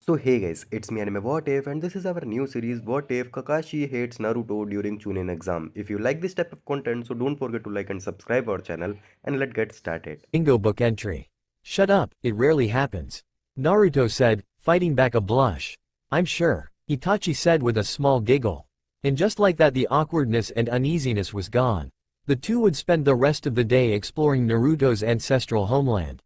So hey guys, it's me Anime What If and this is our new series What If Kakashi hates Naruto during Chunin exam. If you like this type of content, so don't forget to like and subscribe our channel and let's get started. Bingo book entry. Shut up, it rarely happens. Naruto said, fighting back a blush. I'm sure, Itachi said with a small giggle. And just like that the awkwardness and uneasiness was gone. The two would spend the rest of the day exploring Naruto's ancestral homeland.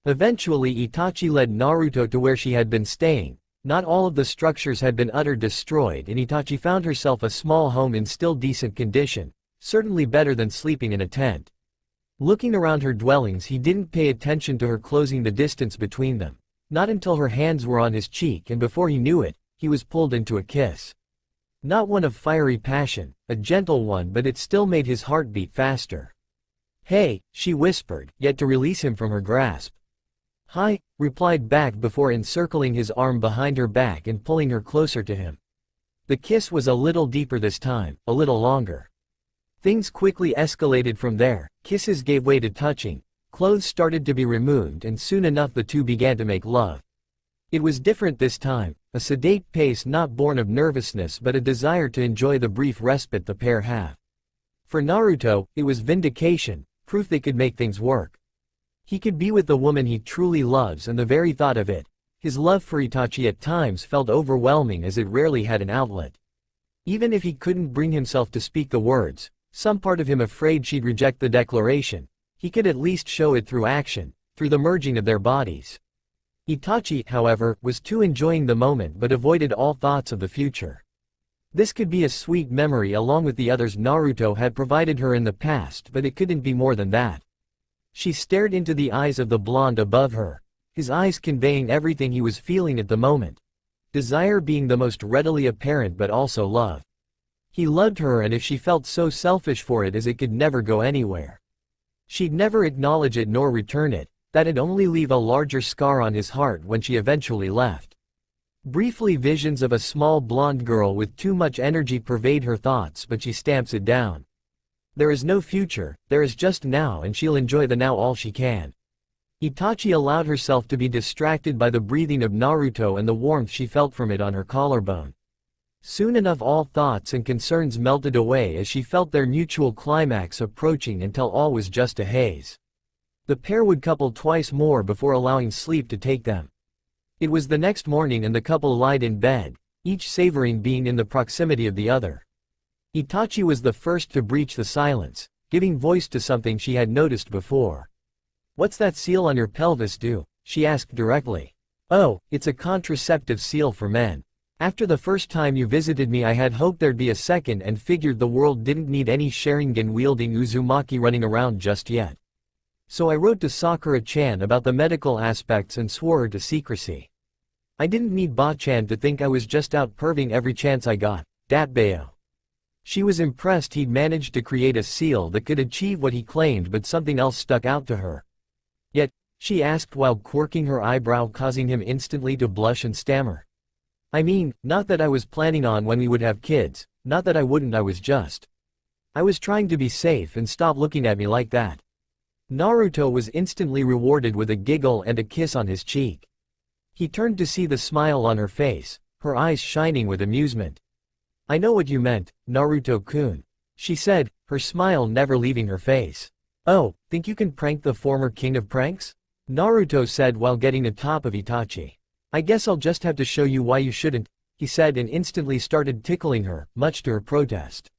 Eventually Itachi led Naruto to where she had been staying. Not all of the structures had been utterly destroyed and Itachi found herself a small home in still decent condition, certainly better than sleeping in a tent. Looking around her dwellings he didn't pay attention to her closing the distance between them. Not until her hands were on his cheek and before he knew it, he was pulled into a kiss. Not one of fiery passion, a gentle one, but it still made his heart beat faster. "Hey," she whispered, yet to release him from her grasp. "Hi," replied back before encircling his arm behind her back and pulling her closer to him. The kiss was a little deeper this time, a little longer. Things quickly escalated from there, kisses gave way to touching, clothes started to be removed and soon enough the two began to make love. It was different this time, a sedate pace not born of nervousness but a desire to enjoy the brief respite the pair have. For Naruto, it was vindication, proof they could make things work. He could be with the woman he truly loves and the very thought of it, his love for Itachi at times felt overwhelming as it rarely had an outlet. Even if he couldn't bring himself to speak the words, some part of him afraid she'd reject the declaration, he could at least show it through action, through the merging of their bodies. Itachi, however, was too enjoying the moment but avoided all thoughts of the future. This could be a sweet memory along with the others Naruto had provided her in the past, but it couldn't be more than that. She stared into the eyes of the blonde above her, his eyes conveying everything he was feeling at the moment. Desire being the most readily apparent but also love. He loved her and if she felt so selfish for it as it could never go anywhere. She'd never acknowledge it nor return it, that'd only leave a larger scar on his heart when she eventually left. Briefly visions of a small blonde girl with too much energy pervade her thoughts but she stamps it down. There is no future, there is just now and she'll enjoy the now all she can. Itachi allowed herself to be distracted by the breathing of Naruto and the warmth she felt from it on her collarbone. Soon enough all thoughts and concerns melted away as she felt their mutual climax approaching until all was just a haze. The pair would couple twice more before allowing sleep to take them. It was the next morning and the couple lied in bed, each savoring being in the proximity of the other. Itachi was the first to breach the silence, giving voice to something she had noticed before. "What's that seal on your pelvis do?" she asked directly. "Oh, it's a contraceptive seal for men. After the first time you visited me I had hoped there'd be a second and figured the world didn't need any Sharingan-wielding Uzumaki running around just yet. So I wrote to Sakura-chan about the medical aspects and swore her to secrecy. I didn't need Ba-chan to think I was just out perving every chance I got, Datbeo." She was impressed he'd managed to create a seal that could achieve what he claimed but something else stuck out to her. "Yet," she asked while quirking her eyebrow causing him instantly to blush and stammer. "I mean, not that I was planning on when we would have kids, not that I wouldn't I was trying to be safe and stop looking at me like that." Naruto was instantly rewarded with a giggle and a kiss on his cheek. He turned to see the smile on her face, her eyes shining with amusement. "I know what you meant, Naruto-kun," she said, her smile never leaving her face. "Oh, think you can prank the former king of pranks?" Naruto said while getting atop of Itachi. "I guess I'll just have to show you why you shouldn't," he said and instantly started tickling her, much to her protest.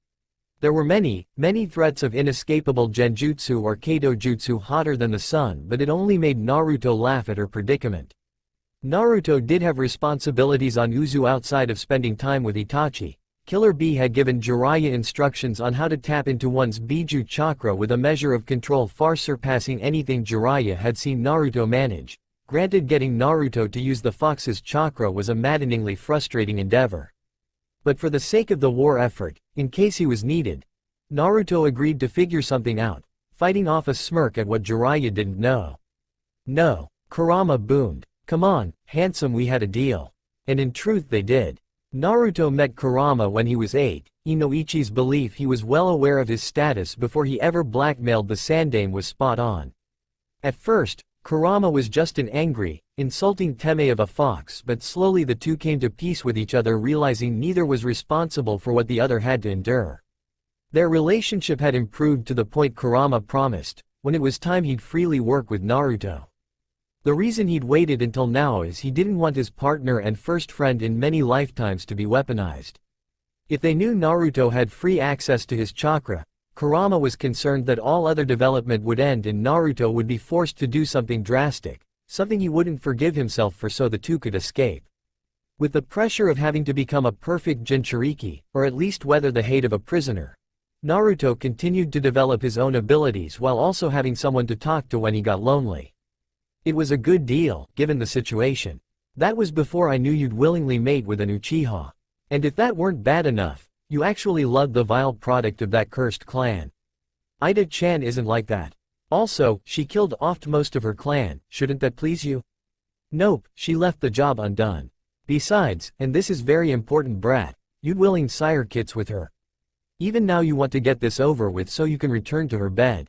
There were many threats of inescapable genjutsu or kato jutsu hotter than the sun but it only made Naruto laugh at her predicament. Naruto did have responsibilities on Uzu outside of spending time with Itachi. Killer Bee had given Jiraiya instructions on how to tap into one's Biju chakra with a measure of control far surpassing anything Jiraiya had seen Naruto manage. Granted, getting Naruto to use the fox's chakra was a maddeningly frustrating endeavor. But for the sake of the war effort, in case he was needed, Naruto agreed to figure something out, fighting off a smirk at what Jiraiya didn't know. "No," Kurama boomed. "Come on, handsome, we had a deal." And in truth they did. Naruto met Kurama when he was 8, Inoichi's belief he was well aware of his status before he ever blackmailed the Sandame was spot on. At first, Kurama was just an angry, insulting Teme of a fox, but slowly the two came to peace with each other, realizing neither was responsible for what the other had to endure. Their relationship had improved to the point Kurama promised, when it was time he'd freely work with Naruto. The reason he'd waited until now is he didn't want his partner and first friend in many lifetimes to be weaponized. If they knew Naruto had free access to his chakra, Kurama was concerned that all other development would end and Naruto would be forced to do something drastic, something he wouldn't forgive himself for, so the two could escape. With the pressure of having to become a perfect Jinchuriki, or at least weather the hate of a prisoner, Naruto continued to develop his own abilities while also having someone to talk to when he got lonely. It was a good deal, given the situation. That was before I knew you'd willingly mate with an Uchiha. And if that weren't bad enough, you actually loved the vile product of that cursed clan. Ida-chan isn't like that. Also, she killed off most of her clan, shouldn't that please you? Nope, she left the job undone. Besides, and this is very important brat, you'd willing sire kits with her. Even now you want to get this over with so you can return to her bed.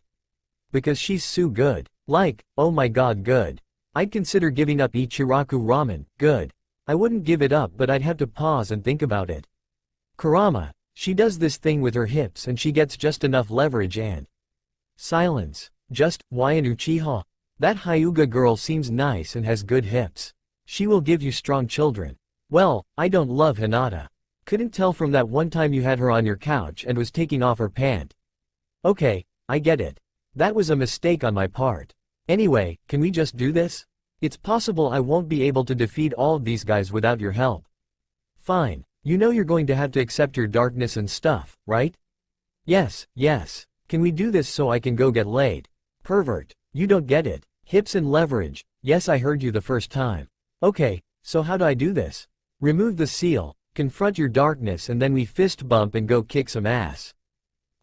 Because she's so good. Like, oh my god, good. I'd consider giving up Ichiraku ramen, good. I wouldn't give it up, but I'd have to pause and think about it. Kurama, she does this thing with her hips and she gets just enough leverage and… Silence. Just, why an Uchiha? That Hyuga girl seems nice and has good hips. She will give you strong children. Well, I don't love Hinata. Couldn't tell from that one time you had her on your couch and was taking off her pant. Okay, I get it. That was a mistake on my part. Anyway, can we just do this? It's possible I won't be able to defeat all of these guys without your help. Fine. You know you're going to have to accept your darkness and stuff, right? Yes, yes. Can we do this so I can go get laid? Pervert. You don't get it. Hips and leverage. Yes, I heard you the first time. Okay, so how do I do this? Remove the seal, confront your darkness, and then we fist bump and go kick some ass.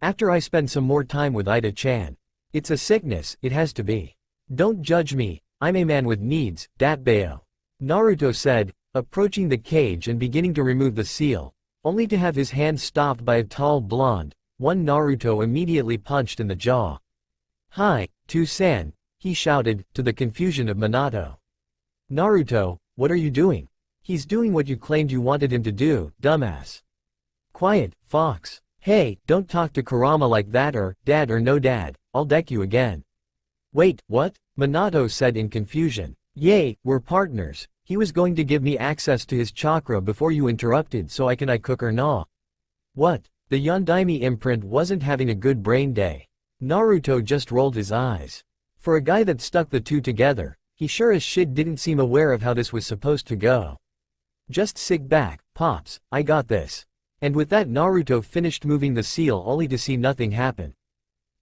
After I spend some more time with Ida-chan. It's a sickness, it has to be. Don't judge me, I'm a man with needs, Datbeo. Naruto said, approaching the cage and beginning to remove the seal, only to have his hand stopped by a tall blonde, one Naruto immediately punched in the jaw. Hi, To-san, he shouted, to the confusion of Minato. Naruto, what are you doing? He's doing what you claimed you wanted him to do, dumbass. Quiet, fox. Hey, don't talk to Kurama like that, or, dad or no dad, I'll deck you again. Wait, what? Minato said in confusion. Yay, we're partners. He was going to give me access to his chakra before you interrupted so I cook or nah. What? The Yondaime imprint wasn't having a good brain day. Naruto just rolled his eyes. For a guy that stuck the two together, he sure as shit didn't seem aware of how this was supposed to go. Just sit back, Pops, I got this. And with that Naruto finished moving the seal only to see nothing happen.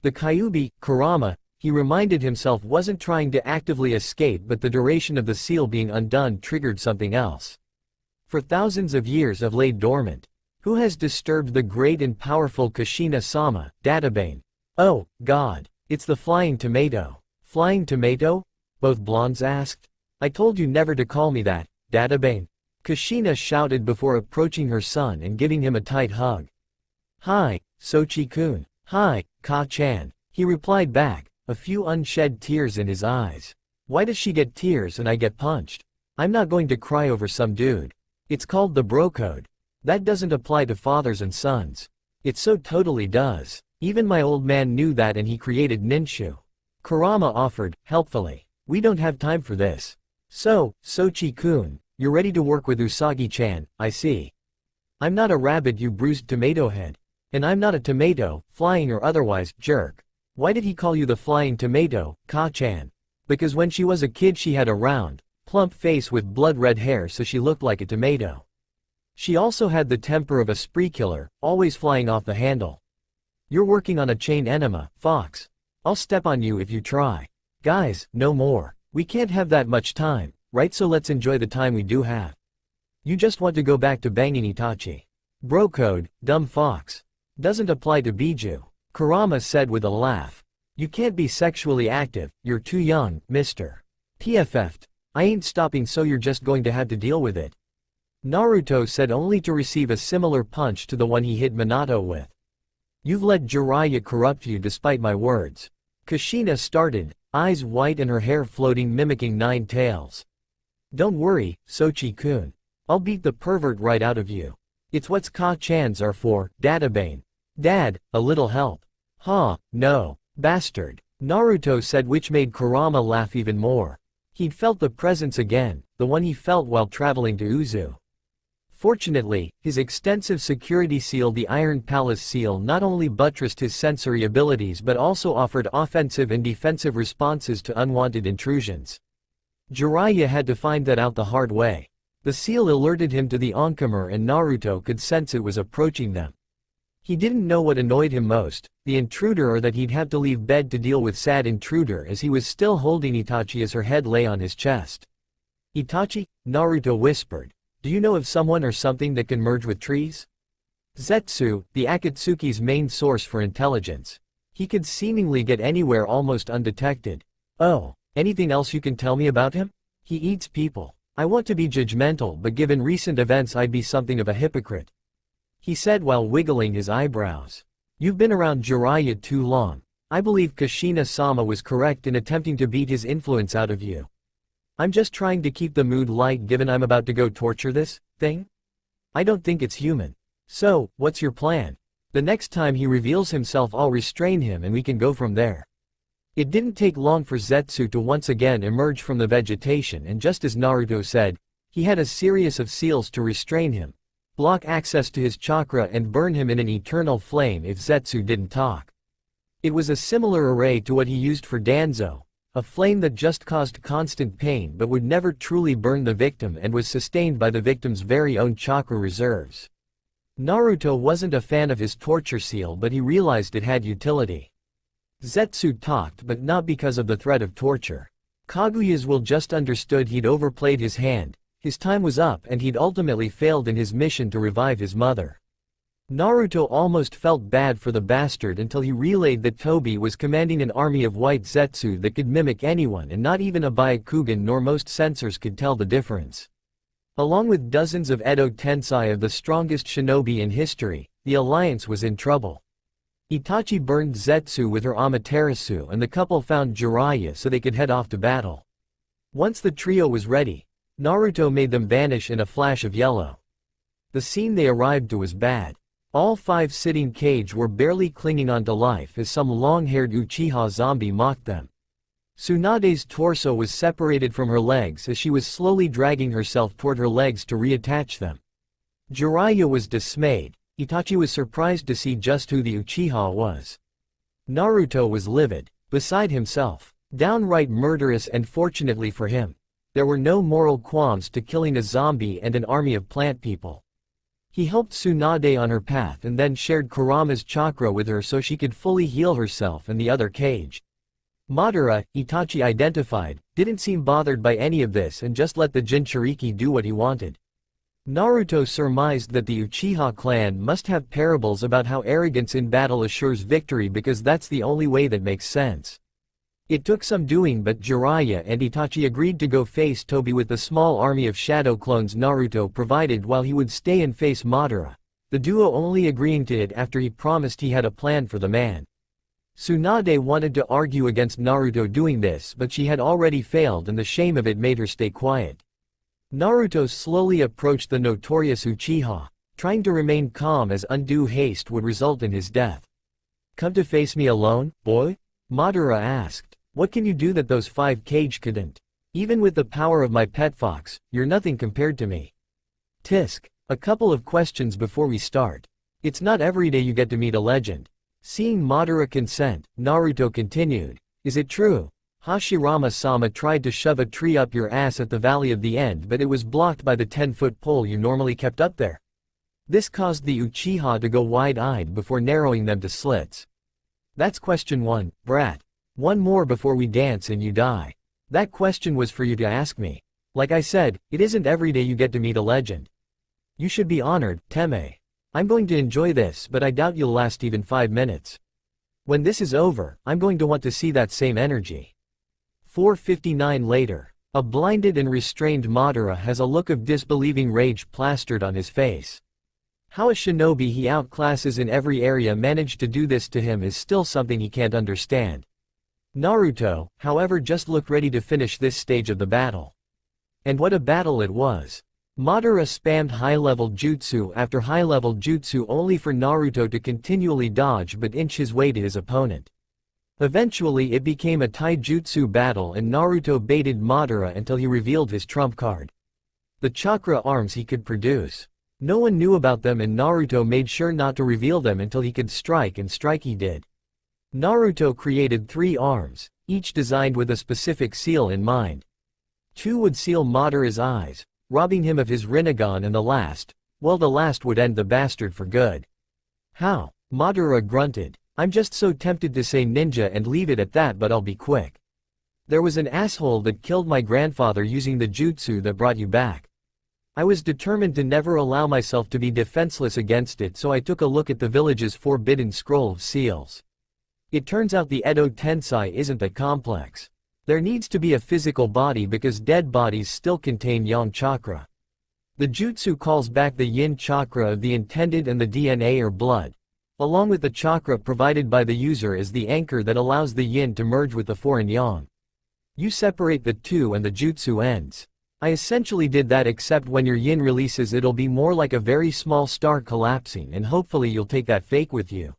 The Kyuubi, Kurama, he reminded himself wasn't trying to actively escape, but the duration of the seal being undone triggered something else. For thousands of years have laid dormant. Who has disturbed the great and powerful Kushina-sama, Databane? Oh, God, it's the flying tomato. Flying tomato? Both blondes asked. I told you never to call me that, Databane. Kushina shouted before approaching her son and giving him a tight hug. Hi, Sochi-kun. Hi, Ka-chan. He replied back, a few unshed tears in his eyes. Why does she get tears and I get punched? I'm not going to cry over some dude. It's called the bro code. That doesn't apply to fathers and sons. It so totally does. Even my old man knew that and he created Ninshu. Kurama offered, helpfully. We don't have time for this. So, Sochi-kun, you're ready to work with Usagi-chan, I see. I'm not a rabbit, you bruised tomato head. And I'm not a tomato, flying or otherwise, jerk. Why did he call you the flying tomato, Ka-chan? Because when she was a kid she had a round, plump face with blood-red hair, so she looked like a tomato. She also had the temper of a spree killer, always flying off the handle. You're working on a chain enema, fox. I'll step on you if you try. Guys, no more. We can't have that much time, right? So let's enjoy the time we do have. You just want to go back to banging Itachi. Bro code, dumb fox. Doesn't apply to Biju. Kurama said with a laugh. You can't be sexually active, you're too young, mister. TFF'd. I ain't stopping, so you're just going to have to deal with it. Naruto said, only to receive a similar punch to the one he hit Minato with. You've let Jiraiya corrupt you despite my words. Kushina started, eyes white and her hair floating mimicking 9 tails. Don't worry, Sochi-kun. I'll beat the pervert right out of you. It's what's Ka-chans are for, Databane. Dad, a little help. Huh, no. Bastard. Naruto said, which made Kurama laugh even more. He'd felt the presence again, the one he felt while traveling to Uzu. Fortunately, his extensive security seal, the Iron Palace seal, not only buttressed his sensory abilities but also offered offensive and defensive responses to unwanted intrusions. Jiraiya had to find that out the hard way. The seal alerted him to the Oncomer and Naruto could sense it was approaching them. He didn't know what annoyed him most, the intruder or that he'd have to leave bed to deal with sad intruder, as he was still holding Itachi as her head lay on his chest. Itachi, Naruto whispered. Do you know of someone or something that can merge with trees? Zetsu, the Akatsuki's main source for intelligence. He could seemingly get anywhere almost undetected. Oh, anything else you can tell me about him? He eats people. I want to be judgmental, but given recent events I'd be something of a hypocrite. He said while wiggling his eyebrows. You've been around Jiraiya too long. I believe Kushina-sama was correct in attempting to beat his influence out of you. I'm just trying to keep the mood light given I'm about to go torture this thing? I don't think it's human. So, what's your plan? The next time he reveals himself I'll restrain him and we can go from there. It didn't take long for Zetsu to once again emerge from the vegetation, and just as Naruto said, he had a series of seals to restrain him, block access to his chakra and burn him in an eternal flame if Zetsu didn't talk. It was a similar array to what he used for Danzo. A flame that just caused constant pain but would never truly burn the victim and was sustained by the victim's very own chakra reserves. Naruto wasn't a fan of his torture seal, but he realized it had utility. Zetsu talked, but not because of the threat of torture. Kaguya's will just understood he'd overplayed his hand, his time was up and he'd ultimately failed in his mission to revive his mother. Naruto almost felt bad for the bastard until he relayed that Tobi was commanding an army of white Zetsu that could mimic anyone, and not even a Byakugan nor most sensors could tell the difference. Along with dozens of Edo Tensei of the strongest shinobi in history, the alliance was in trouble. Itachi burned Zetsu with her Amaterasu and the couple found Jiraiya so they could head off to battle. Once the trio was ready, Naruto made them vanish in a flash of yellow. The scene they arrived to was bad. All 5 sitting cage were barely clinging onto life as some long-haired Uchiha zombie mocked them. Tsunade's torso was separated from her legs as she was slowly dragging herself toward her legs to reattach them. Jiraiya was dismayed. Itachi was surprised to see just who the Uchiha was. Naruto was livid, beside himself, downright murderous, and fortunately for him, there were no moral qualms to killing a zombie and an army of plant people. He helped Tsunade on her path and then shared Kurama's chakra with her so she could fully heal herself and the other cage. Madara, Itachi identified, didn't seem bothered by any of this and just let the Jinchuriki do what he wanted. Naruto surmised that the Uchiha clan must have parables about how arrogance in battle assures victory because that's the only way that makes sense. It took some doing, but Jiraiya and Itachi agreed to go face Tobi with the small army of shadow clones Naruto provided while he would stay and face Madara, the duo only agreeing to it after he promised he had a plan for the man. Tsunade wanted to argue against Naruto doing this, but she had already failed and the shame of it made her stay quiet. Naruto slowly approached the notorious Uchiha, trying to remain calm as undue haste would result in his death. "Come to face me alone, boy?" Madara asked. "What can you do that those 5 cage couldn't? Even with the power of my pet fox, you're nothing compared to me." Tisk. A couple of questions before we start. It's not every day you get to meet a legend. Seeing Madara consent, Naruto continued. "Is it true? Hashirama-sama tried to shove a tree up your ass at the Valley of the End, but it was blocked by the 10-foot pole you normally kept up there." This caused the Uchiha to go wide-eyed before narrowing them to slits. "That's question 1, brat. One more before we dance and you die. That question was for you to ask me. Like I said, it isn't every day you get to meet a legend. You should be honored, Teme. I'm going to enjoy this, but I doubt you'll last even 5 minutes. When this is over, I'm going to want to see that same energy." 4:59 later. A blinded and restrained Madara has a look of disbelieving rage plastered on his face. How a shinobi he outclasses in every area managed to do this to him is still something he can't understand. Naruto, however, just looked ready to finish this stage of the battle. And what a battle it was. Madara spammed high-level jutsu after high-level jutsu only for Naruto to continually dodge but inch his way to his opponent. Eventually it became a taijutsu battle and Naruto baited Madara until he revealed his trump card. The chakra arms he could produce. No one knew about them and Naruto made sure not to reveal them until he could strike, and strike he did. Naruto created 3 arms, each designed with a specific seal in mind. 2 would seal Madara's eyes, robbing him of his Rinnegan, and the last would end the bastard for good. How? Madara grunted. I'm just so tempted to say ninja and leave it at that, but I'll be quick. There was an asshole that killed my grandfather using the jutsu that brought you back. I was determined to never allow myself to be defenseless against it, so I took a look at the village's forbidden scroll of seals. It turns out the Edo Tensei isn't that complex. There needs to be a physical body because dead bodies still contain yang chakra. The jutsu calls back the yin chakra of the intended and the DNA or blood, along with the chakra provided by the user as the anchor that allows the yin to merge with the foreign yang. You separate the two and the jutsu ends. I essentially did that, except when your yin releases it'll be more like a very small star collapsing, and hopefully you'll take that fake with you.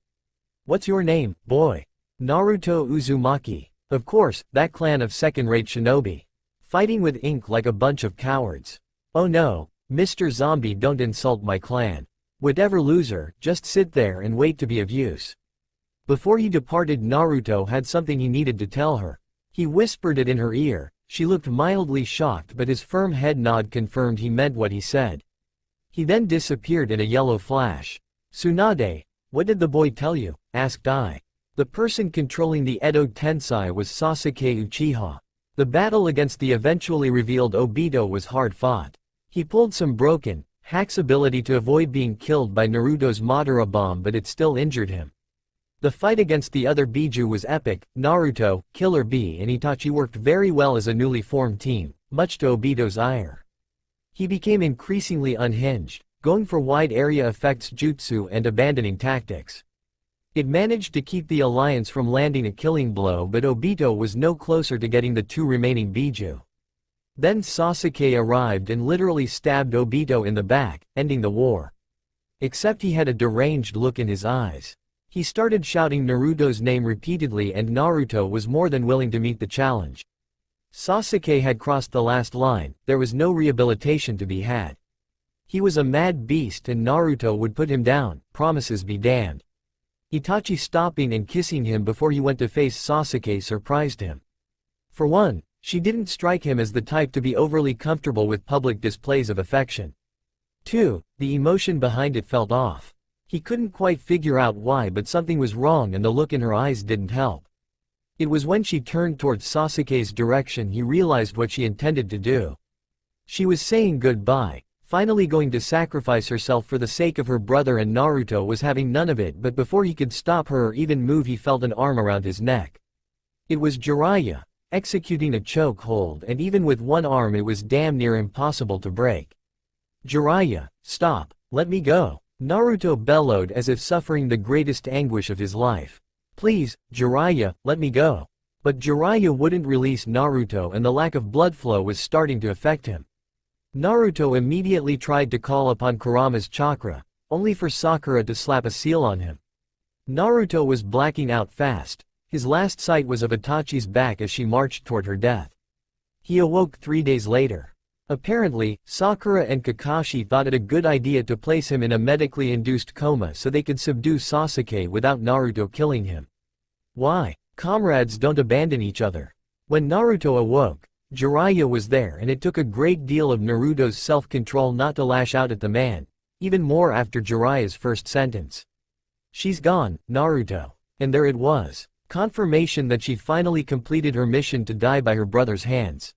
What's your name, boy? Naruto Uzumaki. Of course, that clan of second-rate shinobi. Fighting with ink like a bunch of cowards. Oh no, Mr. Zombie, don't insult my clan. Whatever, loser, just sit there and wait to be of use. Before he departed, Naruto had something he needed to tell her. He whispered it in her ear. She looked mildly shocked, but his firm head nod confirmed he meant what he said. He then disappeared in a yellow flash. Tsunade, what did the boy tell you? Asked I. The person controlling the Edo Tensei was Sasuke Uchiha. The battle against the eventually revealed Obito was hard fought. He pulled some broken hack's ability to avoid being killed by Naruto's Madara bomb, but it still injured him. The fight against the other Biju was epic. Naruto, Killer Bee and Itachi worked very well as a newly formed team, much to Obito's ire. He became increasingly unhinged, going for wide area effects jutsu and abandoning tactics. It managed to keep the alliance from landing a killing blow, but Obito was no closer to getting the 2 remaining Biju. Then Sasuke arrived and literally stabbed Obito in the back, ending the war. Except he had a deranged look in his eyes. He started shouting Naruto's name repeatedly and Naruto was more than willing to meet the challenge. Sasuke had crossed the last line, there was no rehabilitation to be had. He was a mad beast and Naruto would put him down, promises be damned. Itachi stopping and kissing him before he went to face Sasuke surprised him. For one, she didn't strike him as the type to be overly comfortable with public displays of affection. 2, the emotion behind it felt off. He couldn't quite figure out why, but something was wrong and the look in her eyes didn't help. It was when she turned towards Sasuke's direction he realized what she intended to do. She was saying goodbye, finally going to sacrifice herself for the sake of her brother, and Naruto was having none of it, but before he could stop her or even move he felt an arm around his neck. It was Jiraiya, executing a choke hold, and even with one arm it was damn near impossible to break. Jiraiya, stop, let me go. Naruto bellowed as if suffering the greatest anguish of his life. Please, Jiraiya, let me go. But Jiraiya wouldn't release Naruto and the lack of blood flow was starting to affect him. Naruto immediately tried to call upon Kurama's chakra, only for Sakura to slap a seal on him. Naruto was blacking out fast. His last sight was of Itachi's back as she marched toward her death. He awoke 3 days later. Apparently, Sakura and Kakashi thought it a good idea to place him in a medically induced coma so they could subdue Sasuke without Naruto killing him. Why? Comrades don't abandon each other. When Naruto awoke, Jiraiya was there and it took a great deal of Naruto's self-control not to lash out at the man, even more after Jiraiya's first sentence. She's gone, Naruto. And there it was. Confirmation that she finally completed her mission to die by her brother's hands.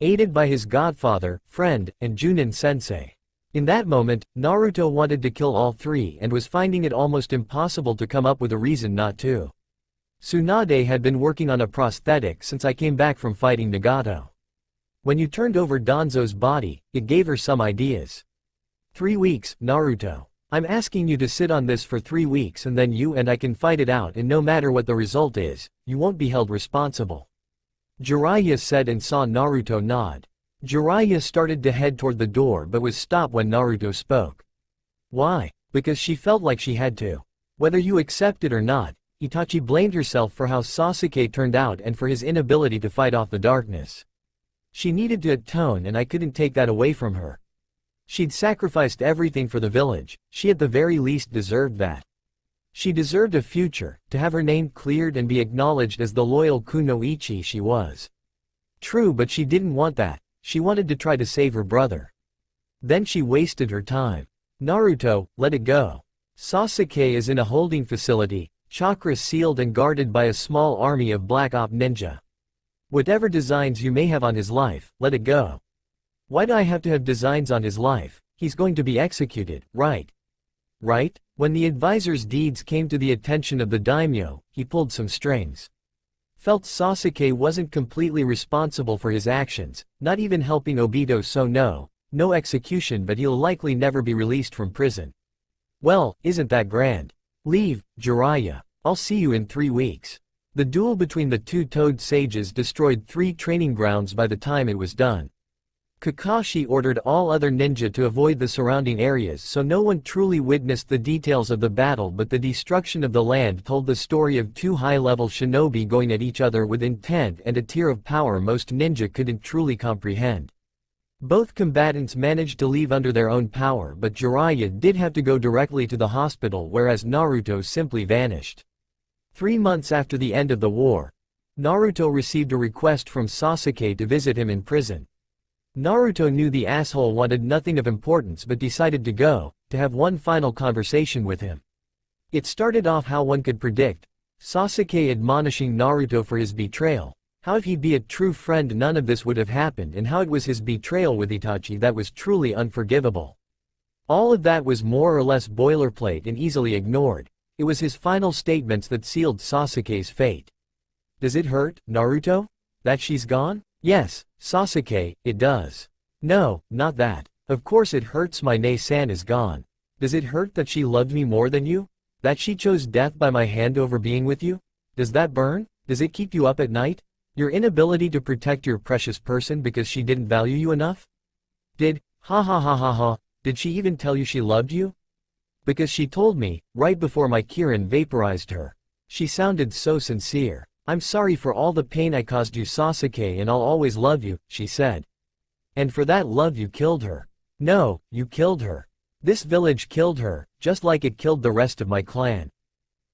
Aided by his godfather, friend, and Junin sensei. In that moment, Naruto wanted to kill all 3 and was finding it almost impossible to come up with a reason not to. Tsunade had been working on a prosthetic since I came back from fighting Nagato. When you turned over Danzo's body, it gave her some ideas. 3 weeks, Naruto. I'm asking you to sit on this for 3 weeks and then you and I can fight it out, and no matter what the result is, you won't be held responsible. Jiraiya said and saw Naruto nod. Jiraiya started to head toward the door but was stopped when Naruto spoke. Why? Because she felt like she had to. Whether you accept it or not, Itachi blamed herself for how Sasuke turned out and for his inability to fight off the darkness. She needed to atone, and I couldn't take that away from her. She'd sacrificed everything for the village. She at the very least deserved that. She deserved a future, to have her name cleared and be acknowledged as the loyal kunoichi she was. True, but she didn't want that. She wanted to try to save her brother. Then she wasted her time. Naruto, let it go. Sasuke is in a holding facility, chakra sealed and guarded by a small army of Black Op ninja. Whatever designs you may have on his life, let it go. Why do I have to have designs on his life? He's going to be executed, right? Right? When the advisor's deeds came to the attention of the daimyo, he pulled some strings. Felt Sasuke wasn't completely responsible for his actions, not even helping Obito, so no execution, but he'll likely never be released from prison. Well, isn't that grand? Leave, Jiraiya. I'll see you in 3 weeks. The duel between the two Toad sages destroyed 3 training grounds by the time it was done. Kakashi ordered all other ninja to avoid the surrounding areas, so no one truly witnessed the details of the battle, but the destruction of the land told the story of 2 high-level shinobi going at each other with intent and a tier of power most ninja couldn't truly comprehend. Both combatants managed to leave under their own power, but Jiraiya did have to go directly to the hospital, whereas Naruto simply vanished. 3 months after the end of the war, Naruto received a request from Sasuke to visit him in prison. Naruto knew the asshole wanted nothing of importance but decided to go, to have one final conversation with him. It started off how one could predict, Sasuke admonishing Naruto for his betrayal, how if he'd be a true friend none of this would have happened, and how it was his betrayal with Itachi that was truly unforgivable. All of that was more or less boilerplate and easily ignored. It was his final statements that sealed Sasuke's fate. Does it hurt, Naruto? That she's gone? Yes, Sasuke, it does. No, not that. Of course it hurts my Nei-san is gone. Does it hurt that she loved me more than you? That she chose death by my hand over being with you? Does that burn? Does it keep you up at night? Your inability to protect your precious person because she didn't value you enough? Did she even tell you she loved you? Because she told me, right before my Kirin vaporized her. She sounded so sincere. I'm sorry for all the pain I caused you, Sasuke, and I'll always love you, she said. And for that love you killed her. No, you killed her. This village killed her, just like it killed the rest of my clan.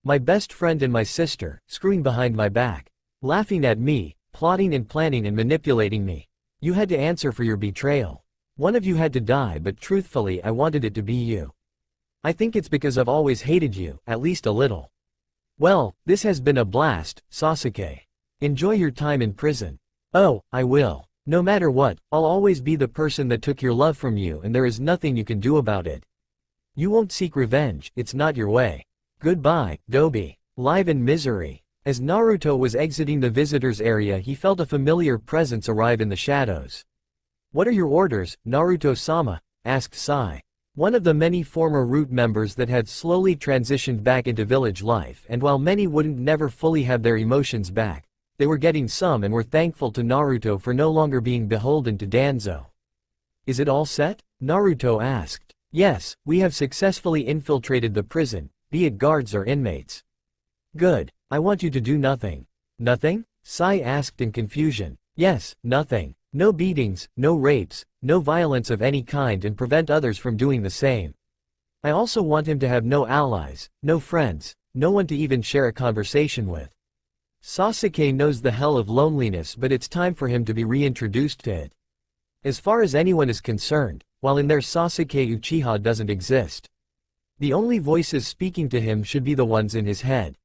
My best friend and my sister, screwing behind my back. Laughing at me, plotting and planning and manipulating me. You had to answer for your betrayal. One of you had to die, but truthfully I wanted it to be you. I think it's because I've always hated you, at least a little. Well, this has been a blast, Sasuke. Enjoy your time in prison. Oh, I will. No matter what, I'll always be the person that took your love from you, and there is nothing you can do about it. You won't seek revenge, it's not your way. Goodbye, Dobi. Live in misery. As Naruto was exiting the visitors area, he felt a familiar presence arrive in the shadows. What are your orders, Naruto-sama? Asked Sai. One of the many former Root members that had slowly transitioned back into village life, and while many wouldn't never fully have their emotions back, they were getting some and were thankful to Naruto for no longer being beholden to Danzo. Is it all set? Naruto asked. Yes, we have successfully infiltrated the prison, be it guards or inmates. Good. I want you to do nothing. Nothing? Sai asked in confusion. Yes, nothing. No beatings, no rapes, no violence of any kind, and prevent others from doing the same. I also want him to have no allies, no friends, no one to even share a conversation with. Sasuke knows the hell of loneliness, but it's time for him to be reintroduced to it. As far as anyone is concerned, while in there Sasuke Uchiha doesn't exist. The only voices speaking to him should be the ones in his head.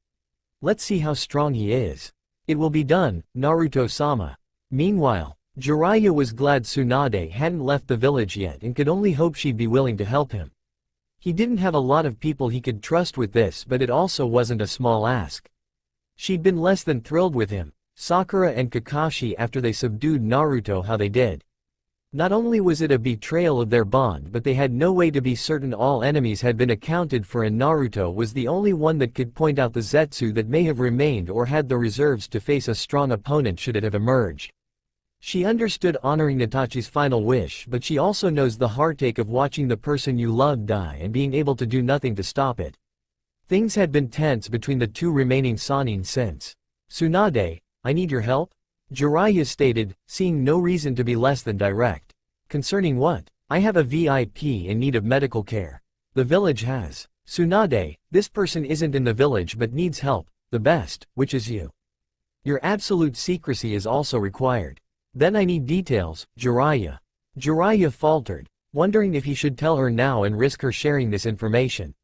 Let's see how strong he is. It will be done, Naruto-sama. Meanwhile, Jiraiya was glad Tsunade hadn't left the village yet and could only hope she'd be willing to help him. He didn't have a lot of people he could trust with this, but it also wasn't a small ask. She'd been less than thrilled with him, Sakura and Kakashi, after they subdued Naruto how they did. Not only was it a betrayal of their bond, but they had no way to be certain all enemies had been accounted for, and Naruto was the only one that could point out the Zetsu that may have remained or had the reserves to face a strong opponent should it have emerged. She understood honoring Itachi's final wish, but she also knows the heartache of watching the person you love die and being able to do nothing to stop it. Things had been tense between the two remaining Sannin since. "Tsunade, I need your help?" Jiraiya stated, seeing no reason to be less than direct. "Concerning what?" "I have a VIP in need of medical care. The village has." "Tsunade, this person isn't in the village but needs help, the best, which is you. Your absolute secrecy is also required." "Then I need details, Jiraiya." Jiraiya faltered, wondering if he should tell her now and risk her sharing this information.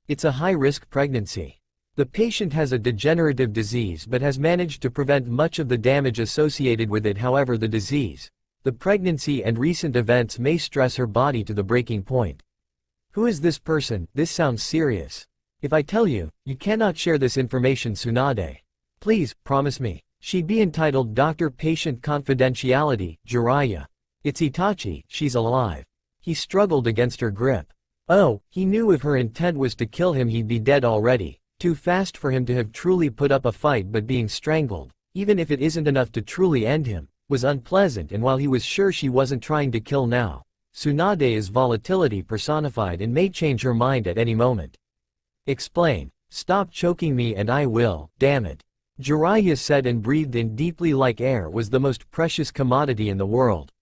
"It's a high-risk pregnancy. The patient has a degenerative disease but has managed to prevent much of the damage associated with it. However, the pregnancy and recent events may stress her body to the breaking point." "Who is this person? This sounds serious. If I tell you, you cannot share this information, Tsunade. Please, promise me." "She'd be entitled doctor-patient confidentiality, Jiraiya. It's Itachi, she's alive." He struggled against her grip. Oh, he knew if her intent was to kill him he'd be dead already. Too fast for him to have truly put up a fight, but being strangled, even if it isn't enough to truly end him, was unpleasant. And while he was sure she wasn't trying to kill now, Tsunade is volatility personified and may change her mind at any moment. "Explain. Stop choking me and I will, damn it." Jiraiya said and breathed in deeply. Like air was the most precious commodity in the world.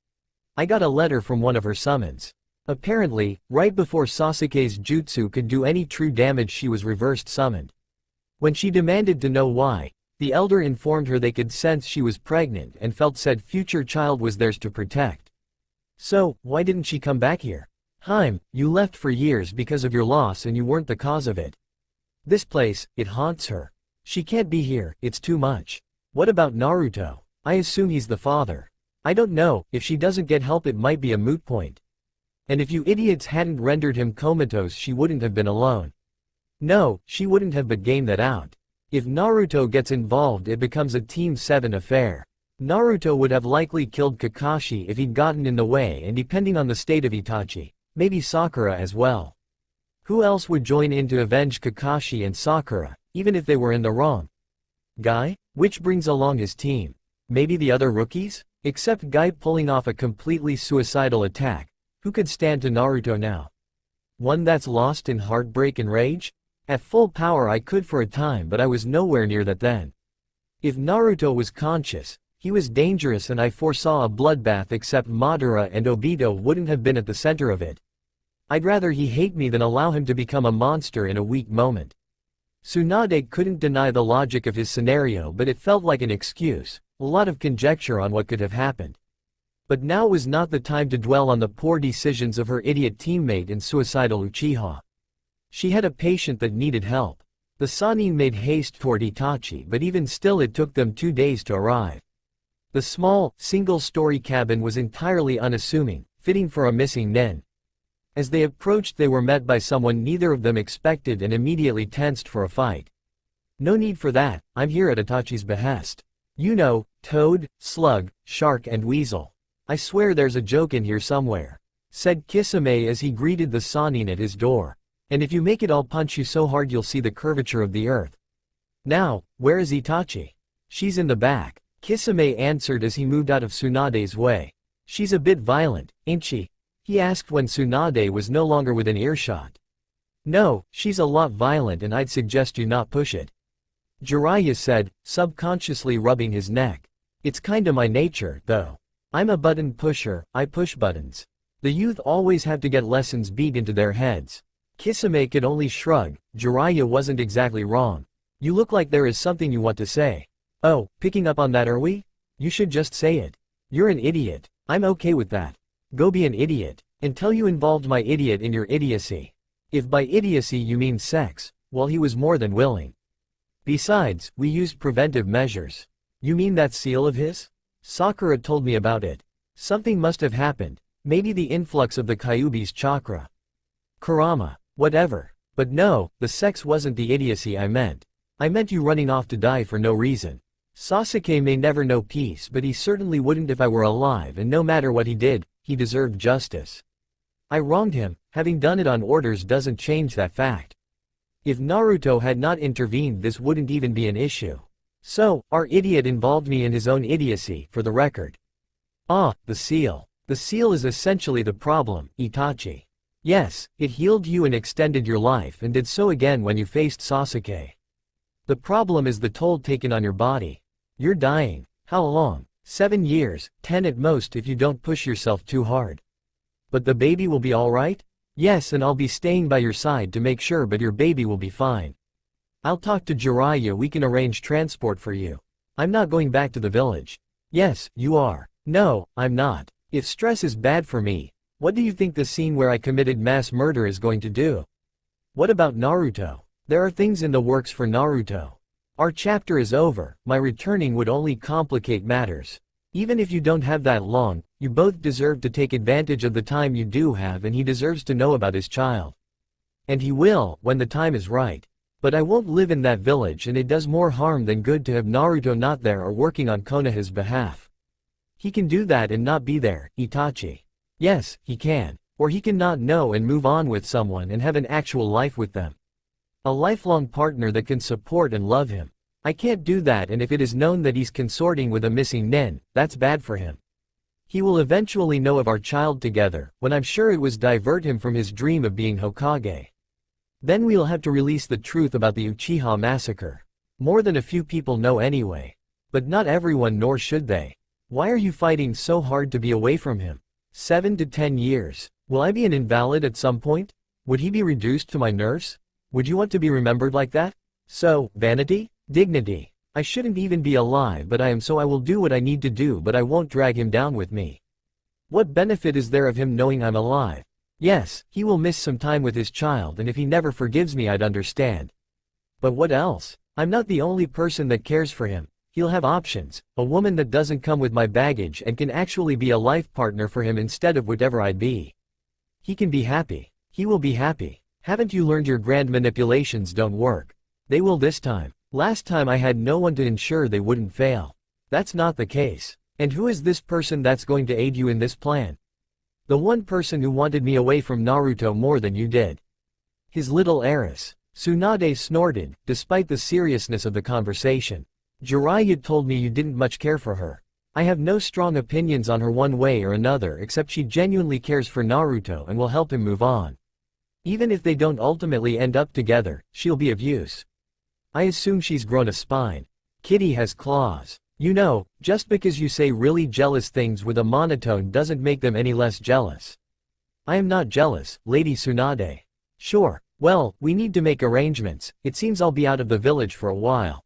"I got a letter from one of her summons. Apparently, right before Sasuke's jutsu could do any true damage she was reversed summoned. When she demanded to know why, the elder informed her they could sense she was pregnant and felt said future child was theirs to protect. So, why didn't she come back here? Haim, you left for years because of your loss and you weren't the cause of it. This place, it haunts her. She can't be here, it's too much. What about Naruto? I assume he's the father. I don't know, if she doesn't get help it might be a moot point. And if you idiots hadn't rendered him comatose she wouldn't have been alone. No, she wouldn't have but game that out. If Naruto gets involved it becomes a Team 7 affair. Naruto would have likely killed Kakashi if he'd gotten in the way, and depending on the state of Itachi, maybe Sakura as well. Who else would join in to avenge Kakashi and Sakura, even if they were in the wrong? Guy? Which brings along his team. Maybe the other rookies? Except Guy pulling off a completely suicidal attack. Who could stand to Naruto now? One that's lost in heartbreak and rage? At full power I could for a time, but I was nowhere near that then. If Naruto was conscious, he was dangerous, and I foresaw a bloodbath, except Madara and Obito wouldn't have been at the center of it. I'd rather he hate me than allow him to become a monster in a weak moment. Tsunade couldn't deny the logic of his scenario, but it felt like an excuse, a lot of conjecture on what could have happened. But now was not the time to dwell on the poor decisions of her idiot teammate and suicidal Uchiha. She had a patient that needed help. The Sannin made haste toward Itachi, but even still it took them 2 days to arrive. The small, single-story cabin was entirely unassuming, fitting for a missing nin. As they approached they were met by someone neither of them expected and immediately tensed for a fight. "No need for that, I'm here at Itachi's behest. You know, Toad, Slug, Shark and Weasel. I swear there's a joke in here somewhere," said Kisame as he greeted the Sannin at his door. "And if you make it I'll punch you so hard you'll see the curvature of the earth." "Now, where is Itachi?" "She's in the back," Kisame answered as he moved out of Tsunade's way. "She's a bit violent, ain't she?" he asked when Tsunade was no longer within earshot. "No, she's a lot violent and I'd suggest you not push it," Jiraiya said, subconsciously rubbing his neck. "It's kinda my nature, though. I'm a button pusher, I push buttons. The youth always have to get lessons beat into their heads." Kisame could only shrug. Jiraiya wasn't exactly wrong. "You look like there is something you want to say." "Oh, picking up on that are we? You should just say it. You're an idiot. I'm okay with that. Go be an idiot, until you involved my idiot in your idiocy. If by idiocy you mean sex, well he was more than willing. Besides, we used preventive measures." "You mean that seal of his? Sakura told me about it. Something must have happened, maybe the influx of the Kyuubi's chakra. Kurama, whatever. But no, the sex wasn't the idiocy I meant. I meant you running off to die for no reason. Sasuke may never know peace, but he certainly wouldn't if I were alive, and no matter what he did, he deserved justice. I wronged him, having done it on orders doesn't change that fact. If Naruto had not intervened, this wouldn't even be an issue. So, our idiot involved me in his own idiocy, for the record. Ah, the seal. The seal is essentially the problem, Itachi. Yes, it healed you and extended your life and did so again when you faced Sasuke. The problem is the toll taken on your body. You're dying. How long? 7 years, 10 at most if you don't push yourself too hard. But the baby will be alright? Yes, and I'll be staying by your side to make sure, but your baby will be fine. I'll talk to Jiraiya, we can arrange transport for you. I'm not going back to the village. Yes, you are. No, I'm not. If stress is bad for me, what do you think the scene where I committed mass murder is going to do? What about Naruto? There are things in the works for Naruto. Our chapter is over, my returning would only complicate matters. Even if you don't have that long, you both deserve to take advantage of the time you do have, and he deserves to know about his child. And he will, when the time is right. But I won't live in that village, and it does more harm than good to have Naruto not there or working on Konoha's behalf. He can do that and not be there, Itachi. Yes, he can. Or he can not know and move on with someone and have an actual life with them. A lifelong partner that can support and love him. I can't do that, and if it is known that he's consorting with a missing nin, that's bad for him. He will eventually know of our child together, when I'm sure it was divert him from his dream of being Hokage. Then we'll have to release the truth about the Uchiha massacre. More than a few people know anyway. But not everyone, nor should they. Why are you fighting so hard to be away from him? 7 to 10 years. Will I be an invalid at some point? Would he be reduced to my nurse? Would you want to be remembered like that? So, vanity? Dignity. I shouldn't even be alive, but I am, so I will do what I need to do, but I won't drag him down with me. What benefit is there of him knowing I'm alive? Yes, he will miss some time with his child, and if he never forgives me I'd understand. But what else? I'm not the only person that cares for him. He'll have options, a woman that doesn't come with my baggage and can actually be a life partner for him instead of whatever I'd be. He can be happy. He will be happy. Haven't you learned your grand manipulations don't work? They will this time. Last time I had no one to ensure they wouldn't fail. That's not the case. And who is this person that's going to aid you in this plan? The one person who wanted me away from Naruto more than you did. His little heiress. Tsunade snorted, despite the seriousness of the conversation. Jiraiya told me you didn't much care for her. I have no strong opinions on her one way or another, except she genuinely cares for Naruto and will help him move on. Even if they don't ultimately end up together, she'll be of use. I assume she's grown a spine. Kitty has claws. You know, just because you say really jealous things with a monotone doesn't make them any less jealous. I am not jealous, Lady Tsunade. Sure, well, we need to make arrangements. It seems I'll be out of the village for a while.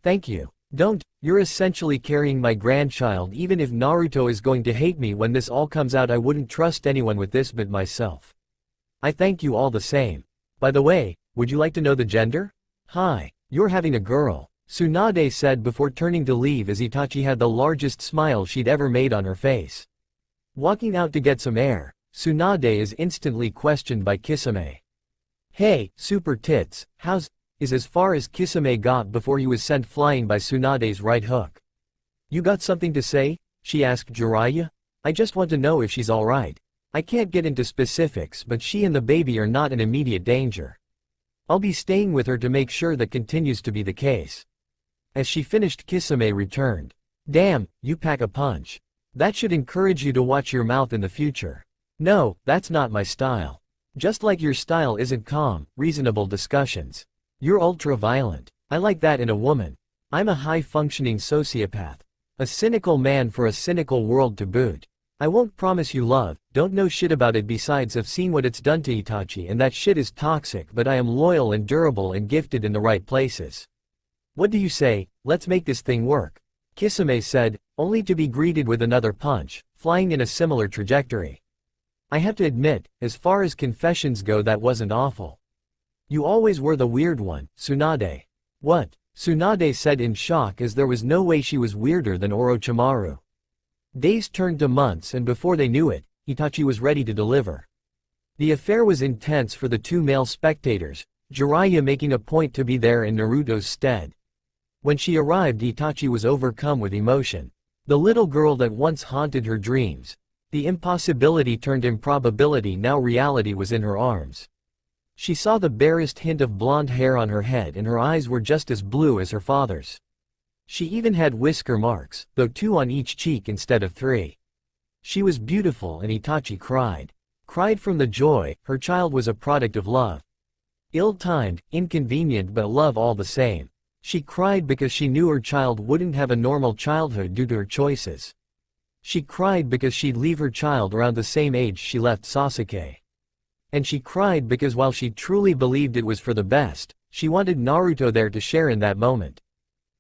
Thank you. Don't, you're essentially carrying my grandchild. Even if Naruto is going to hate me when this all comes out, I wouldn't trust anyone with this but myself. I thank you all the same. By the way, would you like to know the gender? Hi, you're having a girl, Tsunade said before turning to leave as Itachi had the largest smile she'd ever made on her face. Walking out to get some air, Tsunade is instantly questioned by Kisame. Hey, super tits, how's is as far as Kisame got before he was sent flying by Tsunade's right hook. You got something to say? She asked Jiraiya. I just want to know if she's alright. I can't get into specifics, but she and the baby are not in immediate danger. I'll be staying with her to make sure that continues to be the case. As she finished, Kisame returned. Damn, you pack a punch. That should encourage you to watch your mouth in the future. No, that's not my style. Just like your style isn't calm, reasonable discussions. You're ultra-violent. I like that in a woman. I'm a high-functioning sociopath. A cynical man for a cynical world to boot. I won't promise you love, don't know shit about it besides I've seen what it's done to Itachi and that shit is toxic, but I am loyal and durable and gifted in the right places. What do you say, let's make this thing work? Kisame said, only to be greeted with another punch, flying in a similar trajectory. I have to admit, as far as confessions go, that wasn't awful. You always were the weird one, Tsunade. What? Tsunade said in shock, as there was no way she was weirder than Orochimaru. Days turned to months, and before they knew it, Itachi was ready to deliver. The affair was intense for the two male spectators, Jiraiya making a point to be there in Naruto's stead. When she arrived, Itachi was overcome with emotion. The little girl that once haunted her dreams. The impossibility turned improbability, now reality was in her arms. She saw the barest hint of blonde hair on her head and her eyes were just as blue as her father's. She even had whisker marks, though 2 on each cheek instead of 3. She was beautiful and Itachi cried. Cried from the joy, her child was a product of love. Ill-timed, inconvenient but love all the same. She cried because she knew her child wouldn't have a normal childhood due to her choices. She cried because she'd leave her child around the same age she left Sasuke. And she cried because while she truly believed it was for the best, she wanted Naruto there to share in that moment.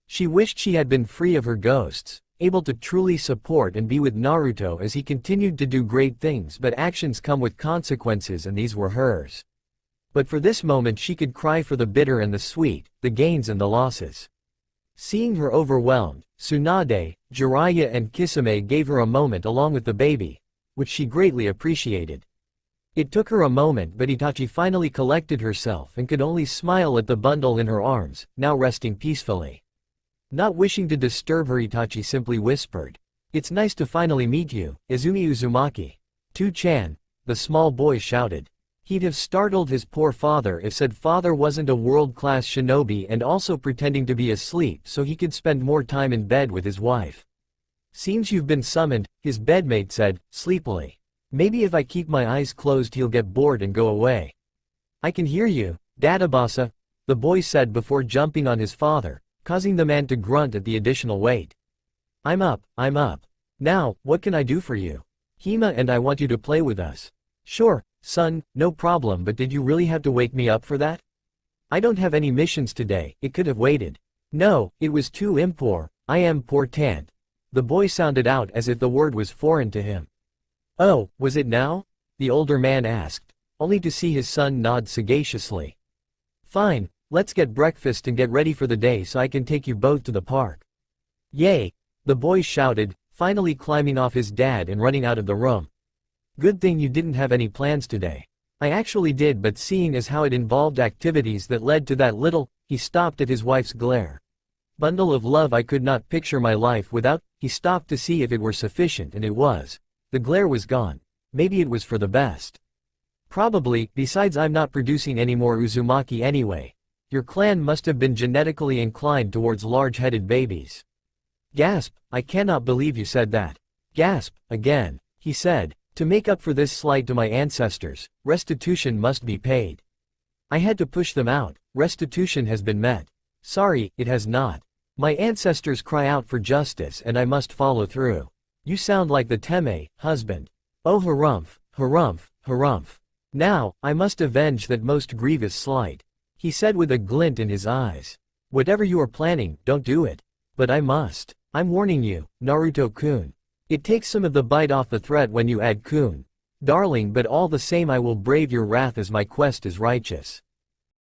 She wished she had been free of her ghosts, able to truly support and be with Naruto as he continued to do great things, but actions come with consequences and these were hers. But for this moment she could cry for the bitter and the sweet, the gains and the losses. Seeing her overwhelmed, Tsunade, Jiraiya and Kisame gave her a moment along with the baby, which she greatly appreciated. It took her a moment but Itachi finally collected herself and could only smile at the bundle in her arms, now resting peacefully. Not wishing to disturb her, Itachi simply whispered, "It's nice to finally meet you, Izumi Uzumaki." "To-chan," the small boy shouted. He'd have startled his poor father if said father wasn't a world-class shinobi and also pretending to be asleep so he could spend more time in bed with his wife. "Seems you've been summoned," his bedmate said, sleepily. "Maybe if I keep my eyes closed he'll get bored and go away." "I can hear you, Dadabasa," the boy said before jumping on his father, causing the man to grunt at the additional weight. I'm up. Now, what can I do for you? Hima and I want you to play with us." "Sure, son, no problem, but did you really have to wake me up for that?" "I don't have any missions today, it could have waited." "No, it was too I am important." The boy sounded out as if the word was foreign to him. "Oh, was it now?" the older man asked, only to see his son nod sagaciously. "Fine, let's get breakfast and get ready for the day so I can take you both to the park." "Yay!" the boy shouted, finally climbing off his dad and running out of the room. "Good thing you didn't have any plans today." "I actually did, but seeing as how it involved activities that led to that little," he stopped at his wife's glare. "Bundle of love I could not picture my life without." He stopped to see if it were sufficient and it was. The glare was gone. Maybe it was for the best. "Probably, besides I'm not producing any more Uzumaki anyway. Your clan must have been genetically inclined towards large-headed babies." Gasp, "I cannot believe you said that." Gasp, again, he said, "To make up for this slight to my ancestors, restitution must be paid. I had to push them out, restitution has been met." "Sorry, it has not. My ancestors cry out for justice and I must follow through." "You sound like the Teme, husband." "Oh harumph, harumph, harumph. Now, I must avenge that most grievous slight," he said with a glint in his eyes. "Whatever you are planning, don't do it." "But I must. I'm warning you, Naruto-kun. It takes some of the bite off the threat when you add kun. Darling, but all the same I will brave your wrath as my quest is righteous."